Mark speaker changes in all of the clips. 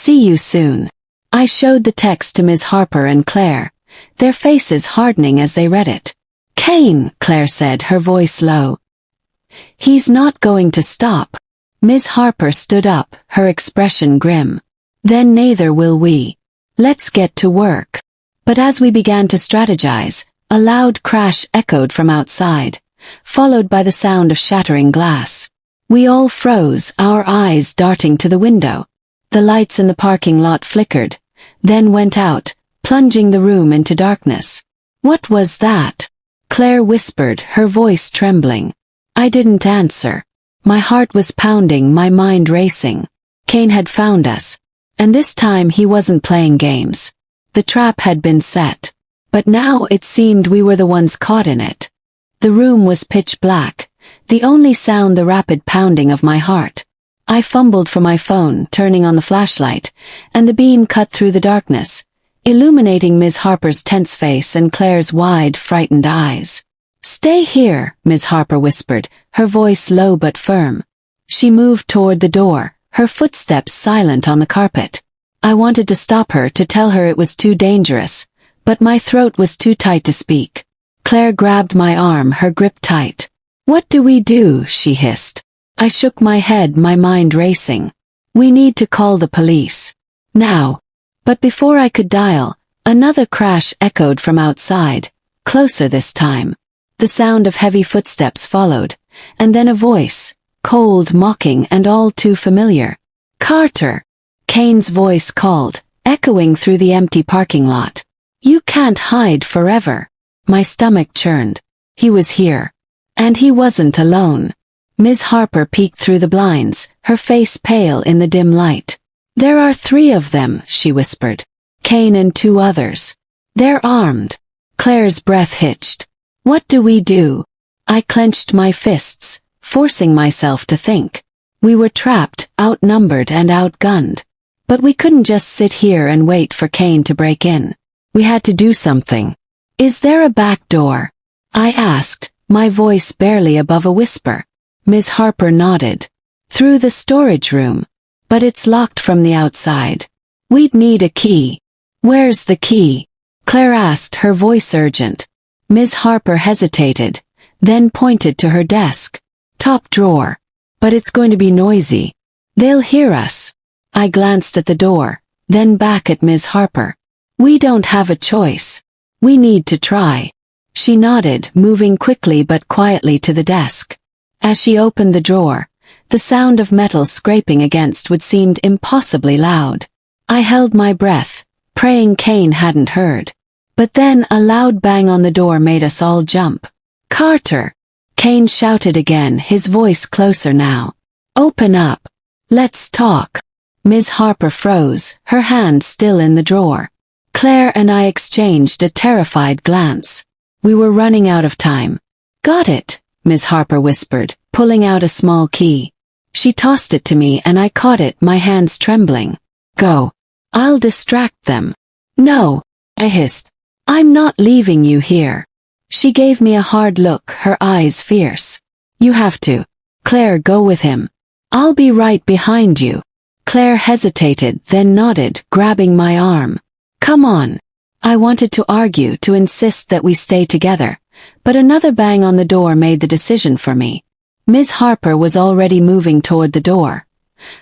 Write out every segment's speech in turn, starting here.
Speaker 1: See you soon. I showed the text to Ms. Harper and Claire, their faces hardening as they read it. Kane, Claire said, her voice low. He's not going to stop. Ms. Harper stood up, her expression grim. Then neither will we. Let's get to work. But as we began to strategize, a loud crash echoed from outside, followed by the sound of shattering glass. We all froze, our eyes darting to the window. The lights in the parking lot flickered, then went out, plunging the room into darkness. What was that? Claire whispered, her voice trembling. I didn't answer. My heart was pounding, my mind racing. Kane had found us. And this time he wasn't playing games. The trap had been set. But now it seemed we were the ones caught in it. The room was pitch black, the only sound the rapid pounding of my heart. I fumbled for my phone, turning on the flashlight, and the beam cut through the darkness, illuminating Ms. Harper's tense face and Claire's wide, frightened eyes. Stay here, Ms. Harper whispered, her voice low but firm. She moved toward the door, her footsteps silent on the carpet. I wanted to stop her, to tell her it was too dangerous, but my throat was too tight to speak. Claire grabbed my arm, her grip tight. What do we do? She hissed. I shook my head, my mind racing. We need to call the police. Now. But before I could dial, another crash echoed from outside, closer this time. The sound of heavy footsteps followed, and then a voice, cold, mocking, and all too familiar. Carter! Kane's voice called, echoing through the empty parking lot. You can't hide forever. My stomach churned. He was here. And he wasn't alone. Ms. Harper peeked through the blinds, her face pale in the dim light. There are 3 of them, she whispered. Kane and 2 others. They're armed. Claire's breath hitched. What do we do? I clenched my fists, forcing myself to think. We were trapped, outnumbered and outgunned. But we couldn't just sit here and wait for Kane to break in. We had to do something. Is there a back door? I asked, my voice barely above a whisper. Ms. Harper nodded. Through the storage room. But it's locked from the outside. We'd need a key. Where's the key? Claire asked, her voice urgent. Ms. Harper hesitated, then pointed to her desk. Top drawer. But it's going to be noisy. They'll hear us. I glanced at the door, then back at Ms. Harper. We don't have a choice. We need to try. She nodded, moving quickly but quietly to the desk. As she opened the drawer, the sound of metal scraping against wood seemed impossibly loud. I held my breath, praying Kane hadn't heard. But then a loud bang on the door made us all jump. Carter! Kane shouted again, his voice closer now. Open up. Let's talk. Ms. Harper froze, her hand still in the drawer. Claire and I exchanged a terrified glance. We were running out of time. Got it, Ms. Harper whispered, pulling out a small key. She tossed it to me and I caught it, my hands trembling. Go. I'll distract them. No, I hissed. I'm not leaving you here. She gave me a hard look, her eyes fierce. You have to. Claire, go with him. I'll be right behind you. Claire hesitated, then nodded, grabbing my arm. Come on. I wanted to argue, to insist that we stay together, but another bang on the door made the decision for me. Ms. Harper was already moving toward the door.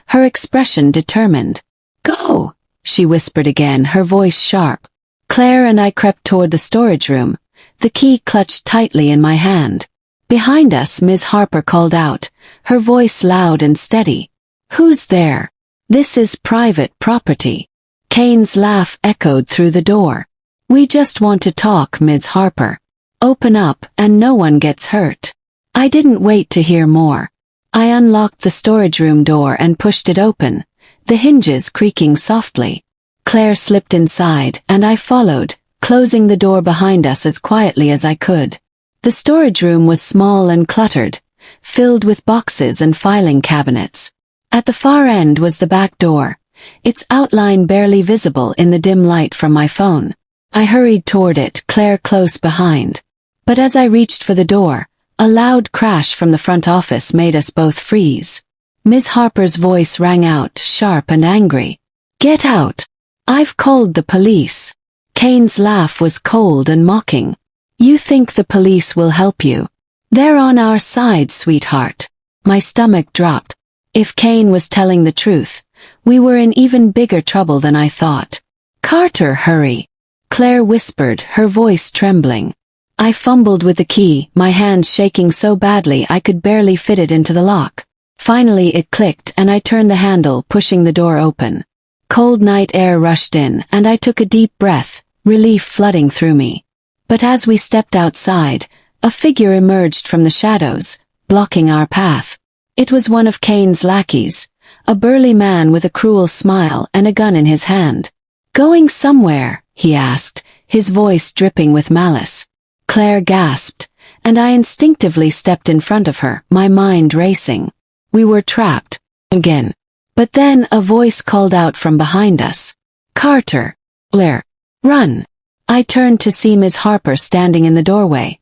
Speaker 1: Her expression determined. Go, she whispered again, her voice sharp. Claire and I crept toward the storage room, the key clutched tightly in my hand. Behind us, Ms. Harper called out, her voice loud and steady. Who's there? This is private property. Kane's laugh echoed through the door. We just want to talk, Ms. Harper. Open up and no one gets hurt. I didn't wait to hear more. I unlocked the storage room door and pushed it open, the hinges creaking softly. Claire slipped inside and I followed, closing the door behind us as quietly as I could. The storage room was small and cluttered, filled with boxes and filing cabinets. At the far end was the back door, its outline barely visible in the dim light from my phone. I hurried toward it, Claire close behind. But as I reached for the door, a loud crash from the front office made us both freeze. Ms. Harper's voice rang out, sharp and angry. Get out. I've called the police. Kane's laugh was cold and mocking. You think the police will help you? They're on our side, sweetheart. My stomach dropped. If Kane was telling the truth, we were in even bigger trouble than I thought. Carter, hurry. Claire whispered, her voice trembling. I fumbled with the key, my hands shaking so badly I could barely fit it into the lock. Finally it clicked and I turned the handle, pushing the door open. Cold night air rushed in and I took a deep breath, relief flooding through me. But as we stepped outside, a figure emerged from the shadows, blocking our path. It was one of Kane's lackeys, a burly man with a cruel smile and a gun in his hand. Going somewhere? He asked, his voice dripping with malice. Claire gasped, and I instinctively stepped in front of her, my mind racing. We were trapped. Again. But then a voice called out from behind us. Carter. Claire. Run. I turned to see Ms. Harper standing in the doorway.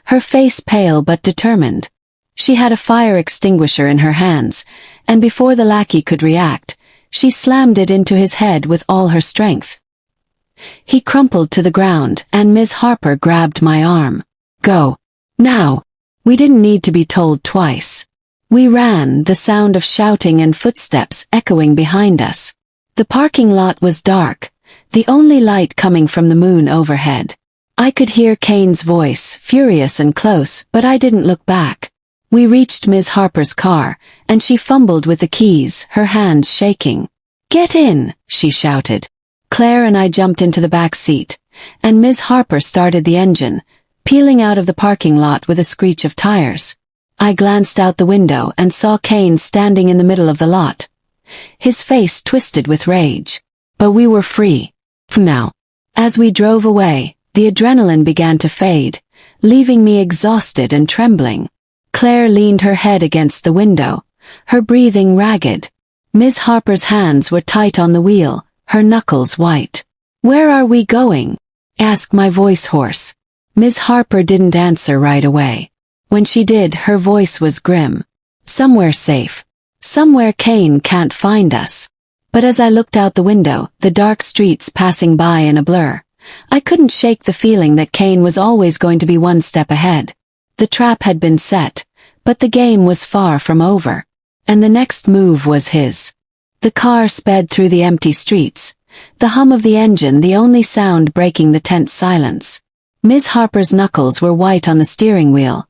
Speaker 1: Her face pale but determined. She had a fire extinguisher in her hands, and before the lackey could react, she slammed it into his head with all her strength. He crumpled to the ground, and Ms. Harper grabbed my arm. Go. Now. We didn't need to be told twice. We ran, the sound of shouting and footsteps echoing behind us. The parking lot was dark, the only light coming from the moon overhead. I could hear Kane's voice, furious and close, but I didn't look back. We reached Ms. Harper's car, and she fumbled with the keys, her hands shaking. Get in, she shouted. Claire and I jumped into the back seat, and Ms. Harper started the engine, peeling out of the parking lot with a screech of tires. I glanced out the window and saw Kane standing in the middle of the lot. His face twisted with rage. But we were free. For now. As we drove away, the adrenaline began to fade, leaving me exhausted and trembling. Claire leaned her head against the window, her breathing ragged. Ms. Harper's hands were tight on the wheel, her knuckles white. Where are we going? Asked my voice hoarse. Ms. Harper didn't answer right away. When she did, her voice was grim. Somewhere safe. Somewhere Kane can't find us. But as I looked out the window, the dark streets passing by in a blur, I couldn't shake the feeling that Kane was always going to be one step ahead. The trap had been set, but the game was far from over. And the next move was his. The car sped through the empty streets, the hum of the engine the only sound breaking the tense silence. Ms. Harper's knuckles were white on the steering wheel,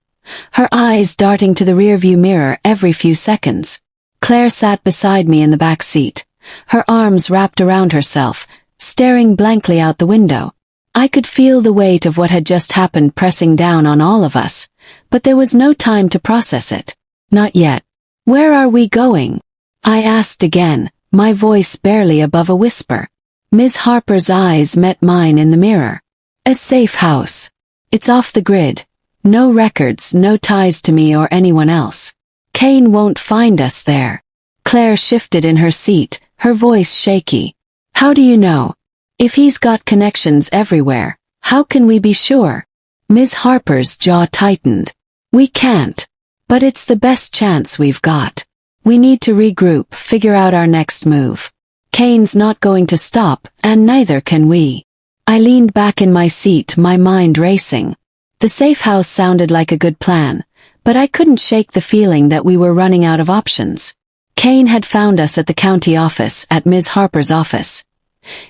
Speaker 1: her eyes darting to the rearview mirror every few seconds. Claire sat beside me in the back seat, her arms wrapped around herself, staring blankly out the window. I could feel the weight of what had just happened pressing down on all of us, but there was no time to process it. Not yet. Where are we going? I asked again, my voice barely above a whisper. Ms. Harper's eyes met mine in the mirror. A safe house. It's off the grid. No records, no ties to me or anyone else. Kane won't find us there. Claire shifted in her seat, her voice shaky. How do you know? If he's got connections everywhere, how can we be sure? Ms. Harper's jaw tightened. We can't. But it's the best chance we've got. We need to regroup, figure out our next move. Kane's not going to stop, and neither can we. I leaned back in my seat, my mind racing. The safe house sounded like a good plan, but I couldn't shake the feeling that we were running out of options. Kane had found us at the county office, at Ms. Harper's office.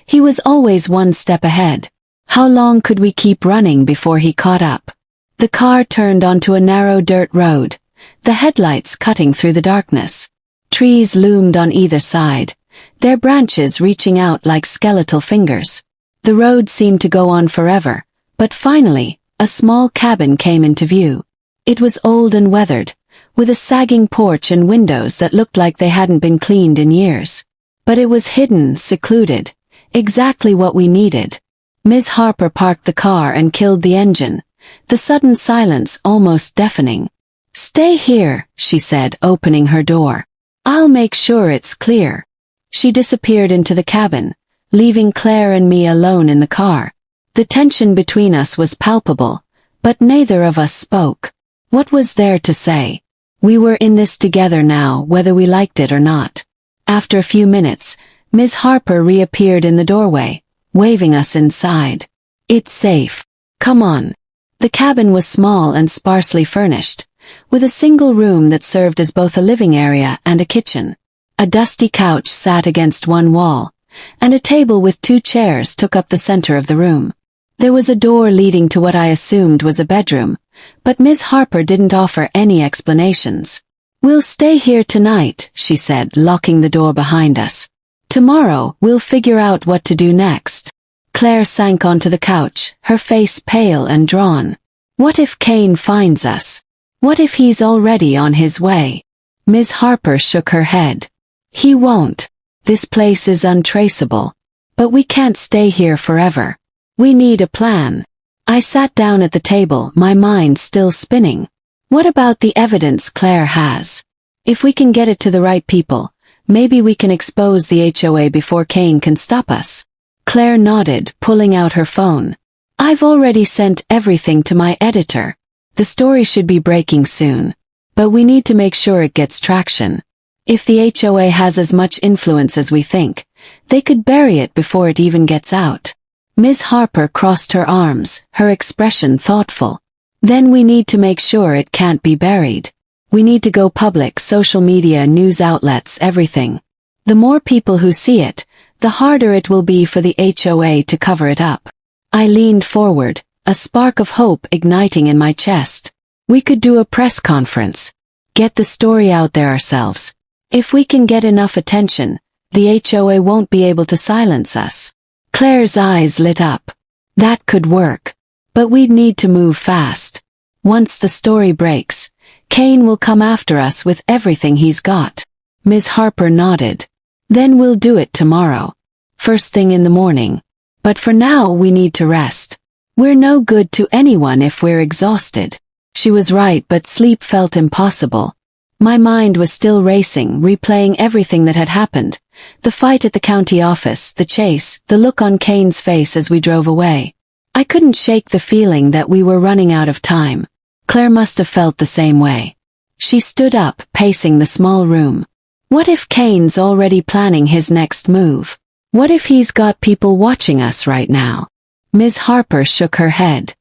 Speaker 1: He was always one step ahead. How long could we keep running before he caught up? The car turned onto a narrow dirt road, the headlights cutting through the darkness. Trees loomed on either side, their branches reaching out like skeletal fingers. The road seemed to go on forever, but finally, a small cabin came into view. It was old and weathered, with a sagging porch and windows that looked like they hadn't been cleaned in years. But it was hidden, secluded, exactly what we needed. Ms. Harper parked the car and killed the engine, the sudden silence almost deafening. Stay here, she said, opening her door. I'll make sure it's clear. She disappeared into the cabin, leaving Claire and me alone in the car. The tension between us was palpable, but neither of us spoke. What was there to say? We were in this together now, whether we liked it or not. After a few minutes, Ms. Harper reappeared in the doorway, waving us inside. It's safe. Come on. The cabin was small and sparsely furnished, with a single room that served as both a living area and a kitchen. A dusty couch sat against one wall, and a table with 2 chairs took up the center of the room. There was a door leading to what I assumed was a bedroom, but Ms. Harper didn't offer any explanations. We'll stay here tonight, she said, locking the door behind us. Tomorrow, we'll figure out what to do next. Claire sank onto the couch, her face pale and drawn. What if Kane finds us? What if he's already on his way? Ms. Harper shook her head. He won't. This place is untraceable. But we can't stay here forever. We need a plan. I sat down at the table, my mind still spinning. What about the evidence Claire has? If we can get it to the right people, maybe we can expose the HOA before Kane can stop us. Claire nodded, pulling out her phone. I've already sent everything to my editor. The story should be breaking soon. But we need to make sure it gets traction. If the HOA has as much influence as we think, they could bury it before it even gets out. Ms. Harper crossed her arms, her expression thoughtful. Then we need to make sure it can't be buried. We need to go public, social media, news outlets, everything. The more people who see it, the harder it will be for the HOA to cover it up. I leaned forward, a spark of hope igniting in my chest. We could do a press conference. Get the story out there ourselves. If we can get enough attention, the HOA won't be able to silence us. Claire's eyes lit up. That could work. But we'd need to move fast. Once the story breaks, Kane will come after us with everything he's got. Ms. Harper nodded. Then we'll do it tomorrow. First thing in the morning. But for now we need to rest. We're no good to anyone if we're exhausted. She was right, but sleep felt impossible. My mind was still racing, replaying everything that had happened. The fight at the county office, the chase, the look on Kane's face as we drove away. I couldn't shake the feeling that we were running out of time. Claire must have felt the same way. She stood up, pacing the small room. What if Kane's already planning his next move? What if he's got people watching us right now? Ms. Harper shook her head.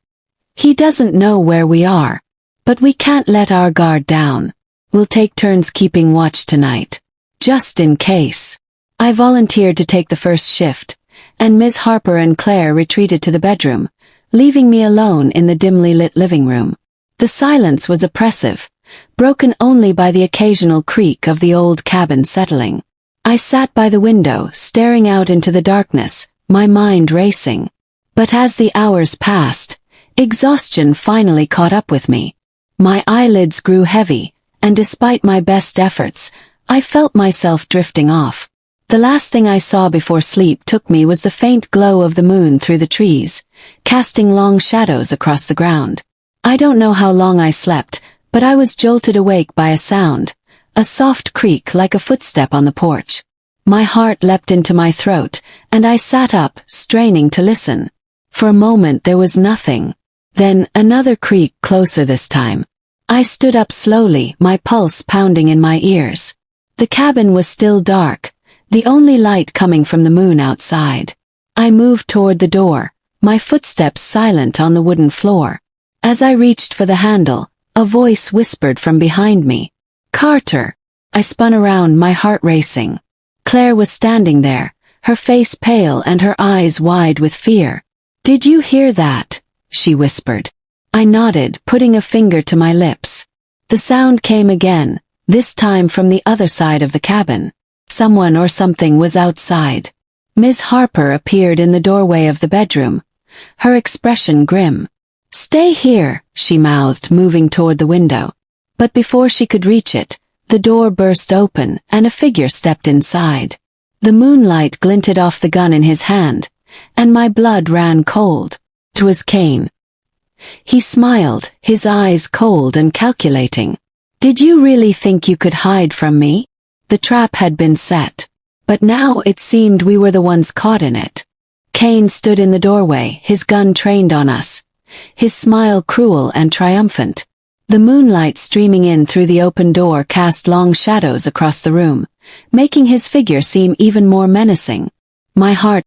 Speaker 1: He doesn't know where we are. But we can't let our guard down. We'll take turns keeping watch tonight. Just in case. I volunteered to take the first shift, and Ms. Harper and Claire retreated to the bedroom, leaving me alone in the dimly lit living room. The silence was oppressive, broken only by the occasional creak of the old cabin settling. I sat by the window, staring out into the darkness, my mind racing. But as the hours passed, exhaustion finally caught up with me. My eyelids grew heavy, and despite my best efforts, I felt myself drifting off. The last thing I saw before sleep took me was the faint glow of the moon through the trees, casting long shadows across the ground. I don't know how long I slept, but I was jolted awake by a sound, a soft creak like a footstep on the porch. My heart leapt into my throat, and I sat up, straining to listen. For a moment there was nothing. Then, another creak, closer this time. I stood up slowly, my pulse pounding in my ears. The cabin was still dark, the only light coming from the moon outside. I moved toward the door, my footsteps silent on the wooden floor. As I reached for the handle, a voice whispered from behind me. "Carter!" I spun around, my heart racing. Claire was standing there, her face pale and her eyes wide with fear. "Did you hear that?" she whispered. I nodded, putting a finger to my lips. The sound came again, this time from the other side of the cabin. Someone or something was outside. Ms. Harper appeared in the doorway of the bedroom, her expression grim. "Stay here," she mouthed, moving toward the window. But before she could reach it, the door burst open, and a figure stepped inside. The moonlight glinted off the gun in his hand, and my blood ran cold. It was Kane. He smiled, his eyes cold and calculating. "Did you really think you could hide from me?" The trap had been set. But now it seemed we were the ones caught in it. Kane stood in the doorway, his gun trained on us, his smile cruel and triumphant. The moonlight streaming in through the open door cast long shadows across the room, making his figure seem even more menacing. My heart